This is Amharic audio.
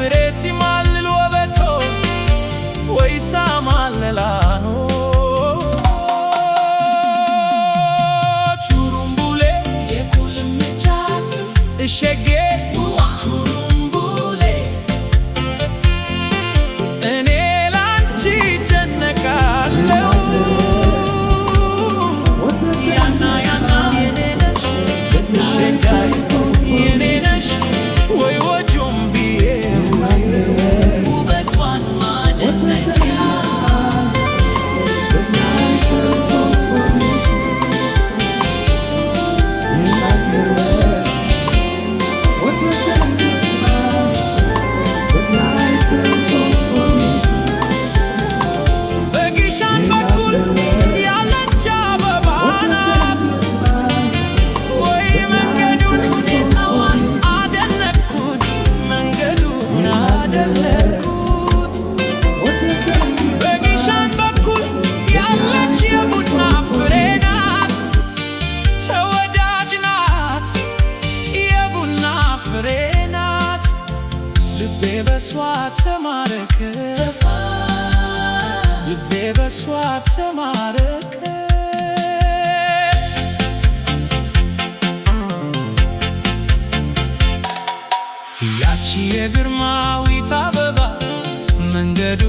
ፍሬ ሲማልል ወበቶ ወይሳ ማለላኖ ቹሩምቡሌ የኩልምቻስ እሸጌ ቹሩምቡሌ እኔ ላንቺ ጨነቃለሁ ያና ያና የኔ ነሽ እሸጋይ የኔ ነሽ ወይ ወጁምቢዬ ውበቷን ማድነቂያ በጊሻን በኩል ያለች አበባ ናት ወይ መንገዱን ሁኔታዋን አደነቅኩት መንገዱን አደነቅኩት በጊሻን በኩል ያለች የቡና ፍሬ ናት ተወዳጅ ናት የቡና ፍሬ ናት ልቤ በሷ ተማረከ ልቤ በሷ ተማረከ ያቺ የግርማዊት አበባ መንገዱ